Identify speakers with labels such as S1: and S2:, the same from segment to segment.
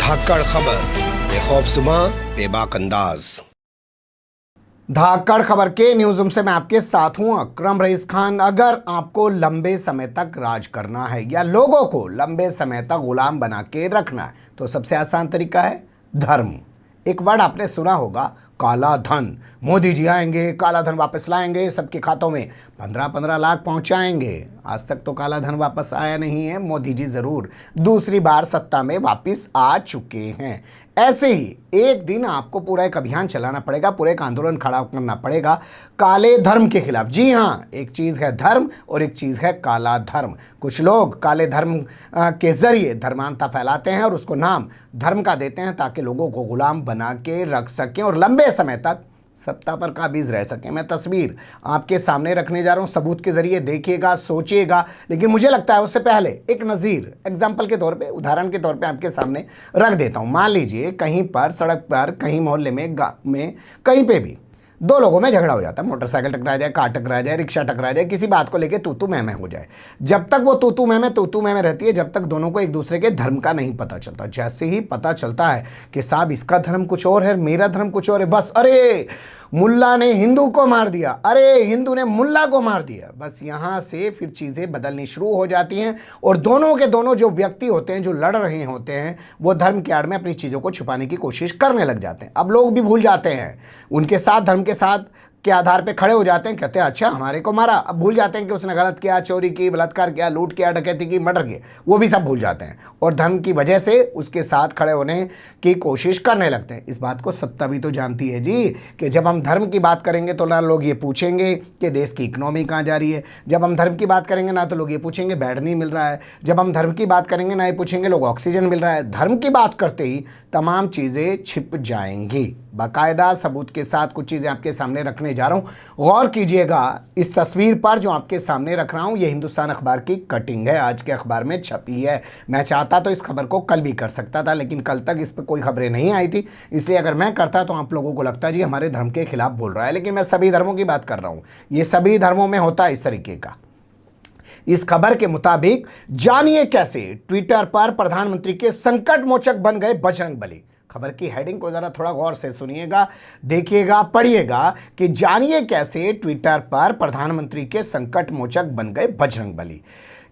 S1: धाकड़ खबर, बेखौफसुमा बेबाक अंदाज।
S2: धाकड़ खबर के न्यूज़ रूम से मैं आपके साथ हूं अकरम रईस खान। अगर आपको लंबे समय तक राज करना है या लोगों को लंबे समय तक गुलाम बना के रखना है तो सबसे आसान तरीका है धर्म। एक वर्ड आपने सुना होगा, काला धन। मोदी जी आएंगे, काला धन वापस लाएंगे, सबके खातों में 15-15 लाख पहुंचाएंगे। आज तक तो काला धन वापस आया नहीं है। मोदी जी जरूर दूसरी बार सत्ता में वापस आ चुके हैं। ऐसे ही एक दिन आपको पूरा एक अभियान चलाना पड़ेगा, पूरा एक आंदोलन खड़ा करना पड़ेगा काले धर्म के खिलाफ। जी हाँ, एक चीज़ है धर्म और एक चीज़ है काला धर्म। कुछ लोग काले धर्म के जरिए धर्मांधता फैलाते हैं और उसको नाम धर्म का देते हैं ताकि लोगों को गुलाम बना के रख सकें और लंबे समय तक सत्ता पर काबिज रह सके। मैं तस्वीर आपके सामने रखने जा रहा हूं, सबूत के जरिए देखिएगा, सोचिएगा। लेकिन मुझे लगता है उससे पहले एक नज़ीर एग्जाम्पल के तौर पे, उदाहरण के तौर पे आपके सामने रख देता हूं। मान लीजिए कहीं पर सड़क पर, कहीं मोहल्ले में, गाँव में, कहीं पे भी दो लोगों में झगड़ा हो जाता है। मोटरसाइकिल टकरा जाए, कार टकरा जाए, रिक्शा टकरा जाए, किसी बात को लेके तू मैं हो जाए। जब तक वो तू मैं रहती है, जब तक दोनों को एक दूसरे के धर्म का नहीं पता चलता। जैसे ही पता चलता है कि साहब इसका धर्म कुछ और है, मेरा धर्म कुछ और है, बस अरे मुल्ला ने हिंदू को मार दिया, अरे हिंदू ने मुल्ला को मार दिया, बस यहाँ से फिर चीज़ें बदलनी शुरू हो जाती हैं। और दोनों के दोनों जो व्यक्ति होते हैं, जो लड़ रहे होते हैं, वो धर्म के आड़ में अपनी चीज़ों को छुपाने की कोशिश करने लग जाते हैं। अब लोग भी भूल जाते हैं, उनके साथ धर्म के साथ के आधार पे खड़े हो जाते हैं, कहते हैं अच्छा हमारे को मारा। अब भूल जाते हैं कि उसने गलत किया, चोरी की, बलात्कार किया, लूट किया, डकैती की, मर्डर किए, वो भी सब भूल जाते हैं और धर्म की वजह से उसके साथ खड़े होने की कोशिश करने लगते हैं। इस बात को सत्ता भी तो जानती है जी कि जब हम धर्म की बात करेंगे तो ना लोग ये पूछेंगे कि देश की इकोनॉमी कहाँ जा रही है। जब हम धर्म की बात करेंगे ना तो लोग ये पूछेंगे बेड नहीं मिल रहा है। जब हम धर्म की बात करेंगे ना ये पूछेंगे लोग ऑक्सीजन मिल रहा है। धर्म की बात करते ही तमाम चीज़ें छिप जाएंगी। बाकायदा सबूत के साथ कुछ चीज़ें आपके सामने रखने जा रहा हूँ। गौर कीजिएगा इस तस्वीर पर जो आपके सामने रख रहा हूँ, ये हिंदुस्तान अखबार की कटिंग है, आज के अखबार में छपी है। मैं चाहता तो इस खबर को कल भी कर सकता था, लेकिन कल तक इस पर कोई खबरें नहीं आई थी। इसलिए अगर मैं करता तो आप लोगों को लगता जी हमारे धर्म के खिलाफ बोल रहा है, लेकिन मैं सभी धर्मों की बात कर रहा हूँ। ये सभी धर्मों में होता है इस तरीके का। इस खबर के मुताबिक जानिए कैसे ट्विटर पर प्रधानमंत्री के संकट मोचक बन गए बजरंगबली। खबर की हेडिंग को जरा थोड़ा गौर से सुनिएगा, देखिएगा, पढ़िएगा कि जानिए कैसे ट्विटर पर प्रधानमंत्री के संकट मोचक बन गए बजरंगबली।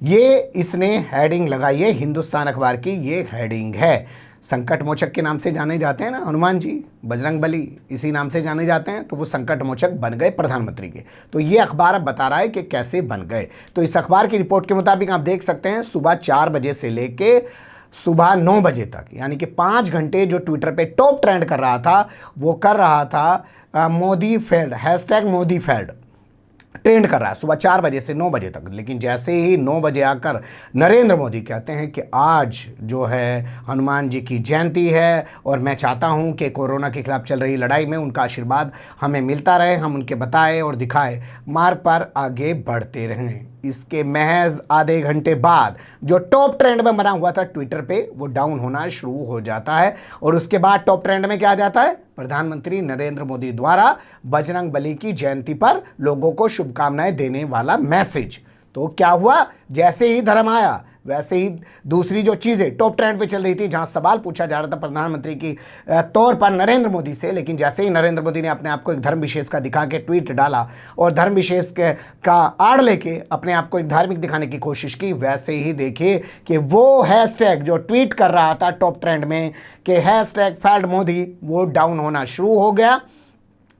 S2: ये इसने हेडिंग लगाई है, हिंदुस्तान अखबार की ये हेडिंग है। संकट मोचक के नाम से जाने जाते हैं ना हनुमान जी, बजरंगबली इसी नाम से जाने जाते हैं, तो वो संकट मोचक बन गए प्रधानमंत्री के। तो ये अखबार अब बता रहा है कि कैसे बन गए। तो इस अखबार की रिपोर्ट के मुताबिक आप देख सकते हैं सुबह 4 बजे से लेके सुबह 9 बजे तक, यानी कि 5 घंटे जो ट्विटर पे टॉप ट्रेंड कर रहा था, वो कर रहा था Modi failed, hashtag Modi failed trend कर रहा है सुबह 4 बजे से 9 बजे तक। लेकिन जैसे ही 9 बजे आकर नरेंद्र मोदी कहते हैं कि आज जो है हनुमान जी की जयंती है और मैं चाहता हूं कि कोरोना के खिलाफ चल रही लड़ाई में उनका आशीर्वाद हमें मिलता रहे, हम उनके बताए और दिखाए मार्ग पर आगे बढ़ते रहें। इसके महज आधे घंटे बाद जो टॉप ट्रेंड में बना हुआ था ट्विटर पे, वो डाउन होना शुरू हो जाता है। और उसके बाद टॉप ट्रेंड में क्या आ जाता है? प्रधानमंत्री नरेंद्र मोदी द्वारा बजरंगबली की जयंती पर लोगों को शुभकामनाएं देने वाला मैसेज। तो क्या हुआ, जैसे ही धर्म आया वैसे ही दूसरी जो चीज़ें टॉप ट्रेंड पे चल रही थी, जहां सवाल पूछा जा रहा था प्रधानमंत्री की तौर पर नरेंद्र मोदी से, लेकिन जैसे ही नरेंद्र मोदी ने अपने आप को एक धर्म विशेष का दिखा के ट्वीट डाला और धर्म विशेष का आड़ लेके अपने आप को एक धार्मिक दिखाने की कोशिश की, वैसे ही देखिए कि वो हैशटैग जो ट्वीट कर रहा था टॉप ट्रेंड में कि हैशटैग फेल्ड मोदी, वो डाउन होना शुरू हो गया।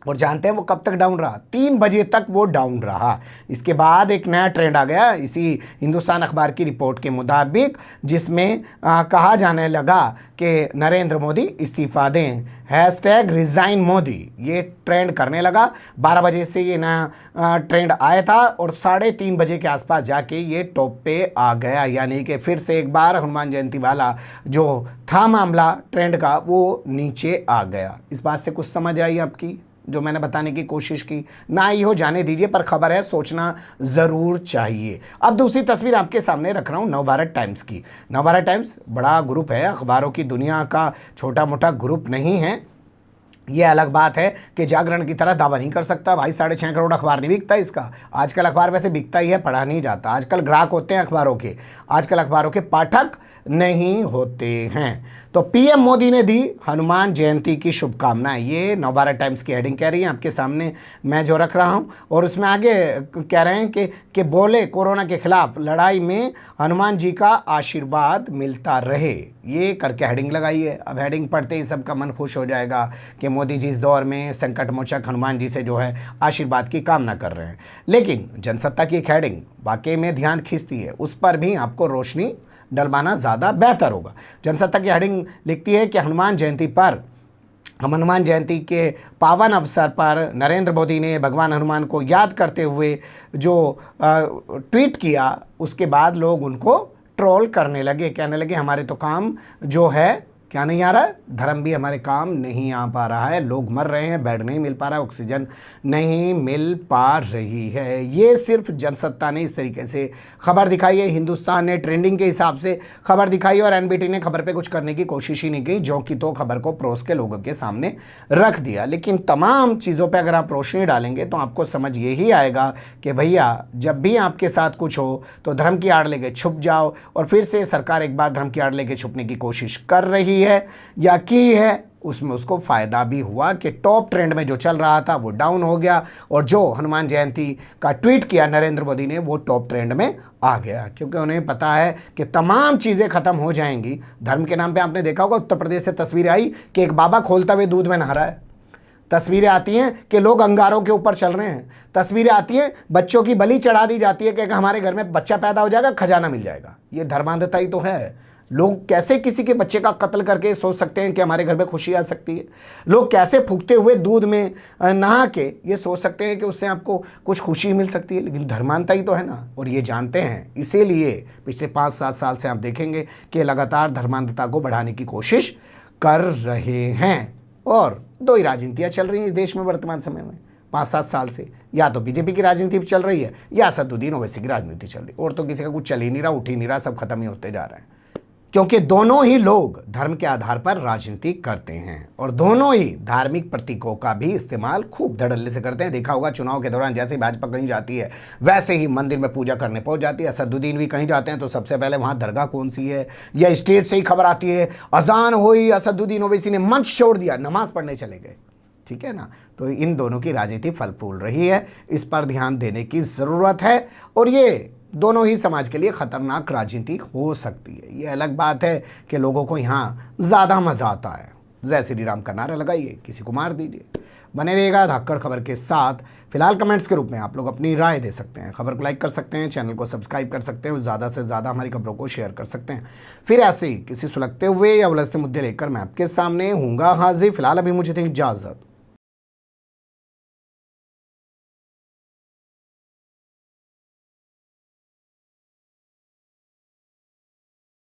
S2: और जानते हैं वो कब तक डाउन रहा? 3 बजे तक वो डाउन रहा। इसके बाद एक नया ट्रेंड आ गया इसी हिंदुस्तान अखबार की रिपोर्ट के मुताबिक, जिसमें कहा जाने लगा कि नरेंद्र मोदी इस्तीफा दें, हैशटैग रिज़ाइन मोदी, ये ट्रेंड करने लगा। 12 बजे से ये नया ट्रेंड आया था और 3:30 बजे के आसपास जाके ये टॉप पे आ गया। यानी कि फिर से एक बार हनुमान जयंती वाला जो था मामला ट्रेंड का, वो नीचे आ गया। इस बात से कुछ समझ आई आपकी जो मैंने बताने की कोशिश की? ना ही हो जाने दीजिए, पर खबर है, सोचना ज़रूर चाहिए। अब दूसरी तस्वीर आपके सामने रख रहा हूँ नवभारत टाइम्स की। नवभारत टाइम्स बड़ा ग्रुप है, अखबारों की दुनिया का छोटा मोटा ग्रुप नहीं है। ये अलग बात है कि जागरण की तरह दावा नहीं कर सकता भाई 6.5 करोड़ अखबार नहीं बिकता इसका। आजकल अखबार वैसे बिकता ही है, पढ़ा नहीं जाता। आजकल ग्राहक होते हैं अखबारों के, आजकल अखबारों के पाठक नहीं होते हैं। तो पीएम मोदी ने दी हनुमान जयंती की शुभकामनाएं, ये नवभारत टाइम्स की हेडिंग कह रही है, आपके सामने मैं जो रख रहा हूं। और उसमें आगे कह रहे हैं कि बोले कोरोना के खिलाफ लड़ाई में हनुमान जी का आशीर्वाद मिलता रहे, ये करके हेडिंग लगाई है। अब हेडिंग पढ़ते ही सबका मन खुश हो जाएगा कि मोदी जी इस दौर में संकट मोचक हनुमान जी से जो है आशीर्वाद की कामना कर रहे हैं। लेकिन जनसत्ता की एक हेडिंग वाकई में ध्यान खींचती है, उस पर भी आपको रोशनी डलवाना ज़्यादा बेहतर होगा। जनसत्ता की हेडिंग लिखती है कि हनुमान जयंती पर, हम हनुमान जयंती के पावन अवसर पर नरेंद्र मोदी ने भगवान हनुमान को याद करते हुए जो ट्वीट किया, उसके बाद लोग उनको ट्रोल करने लगे, कहने लगे हमारे तो काम जो है क्या नहीं आ रहा है, धर्म भी हमारे काम नहीं आ पा रहा है, लोग मर रहे हैं, बेड नहीं मिल पा रहा है, ऑक्सीजन नहीं मिल पा रही है। ये सिर्फ जनसत्ता ने इस तरीके से खबर दिखाई है, हिंदुस्तान ने ट्रेंडिंग के हिसाब से खबर दिखाई और एनबीटी ने खबर पे कुछ करने की कोशिश ही नहीं की, जो कि तो खबर को परोस के लोगों के सामने रख दिया। लेकिन तमाम चीज़ों पर अगर आप रोशनी डालेंगे तो आपको समझ यही आएगा कि भैया जब भी आपके साथ कुछ हो तो धर्म की आड़ लेके छुप जाओ, और फिर से सरकार एक बार धर्म की आड़ लेके छुपने की कोशिश कर रही है या की है, उसमें उसको फायदा भी हुआ कि टॉप ट्रेंड में जो चल रहा था वो डाउन हो गया, और जो हनुमान जयंती का ट्वीट किया नरेंद्र मोदी ने वो टॉप ट्रेंड में आ गया, क्योंकि उन्हें पता है कि तमाम चीज़ें खत्म हो जाएंगी धर्म के नाम पे। आपने देखा होगा उत्तर प्रदेश से तस्वीरें आई कि एक बाबा खोलता हुए दूध में नहा रहा है, तस्वीरें आती हैं कि लोग अंगारों के ऊपर चल रहे हैं, तस्वीरें आती हैं बच्चों की बलि चढ़ा दी जाती है कि हमारे घर में बच्चा पैदा हो जाएगा खजाना मिल जाएगा। ये धर्मांधता ही तो है। लोग कैसे किसी के बच्चे का कत्ल करके सोच सकते हैं कि हमारे घर में खुशी आ सकती है? लोग कैसे फूकते हुए दूध में नहा के ये सोच सकते हैं कि उससे आपको कुछ खुशी मिल सकती है? लेकिन धर्मांधता ही तो है ना, और ये जानते हैं। इसीलिए पिछले 5-7 साल से आप देखेंगे कि लगातार धर्मांधता को बढ़ाने की कोशिश कर रहे हैं। और दो ही राजनीतियाँ चल रही हैं इस देश में वर्तमान समय में 5-7 साल से, या तो बीजेपी की राजनीति चल रही है या असदुद्दीन ओवैसी की राजनीति चल रही है, और तो किसी का कुछ चल ही नहीं रहा, उठ ही नहीं रहा, सब खत्म ही होते जा रहा है। क्योंकि दोनों ही लोग धर्म के आधार पर राजनीति करते हैं और दोनों ही धार्मिक प्रतीकों का भी इस्तेमाल खूब धड़ल्ले से करते हैं। देखा होगा चुनाव के दौरान जैसे ही भाजपा कहीं जाती है वैसे ही मंदिर में पूजा करने पहुंच जाती है। असदुद्दीन भी कहीं जाते हैं तो सबसे पहले वहां दरगाह कौन सी है, या स्टेज से ही खबर आती है अजान हुई, असदुद्दीन ओवैसी ने मंच छोड़ दिया, नमाज पढ़ने चले गए। ठीक है ना, तो इन दोनों की राजनीति फल फूल रही है, इस पर ध्यान देने की ज़रूरत है। और ये दोनों ही समाज के लिए खतरनाक राजनीति हो सकती है। ये अलग बात है कि लोगों को यहाँ ज़्यादा मज़ा आता है, जय श्री राम का नारा लगाइए, किसी को मार दीजिए। बने रहेगा धाकड़ खबर के साथ। फिलहाल कमेंट्स के रूप में आप लोग अपनी राय दे सकते हैं, खबर को लाइक कर सकते हैं, चैनल को सब्सक्राइब कर सकते हैं और ज़्यादा से ज़्यादा हमारी खबरों को शेयर कर सकते हैं। फिर ऐसे ही किसी सुलगते हुए या उलझते मुद्दे लेकर मैं आपके सामने हूँगा हाजिर। फिलहाल अभी मुझे दें इजाज़त।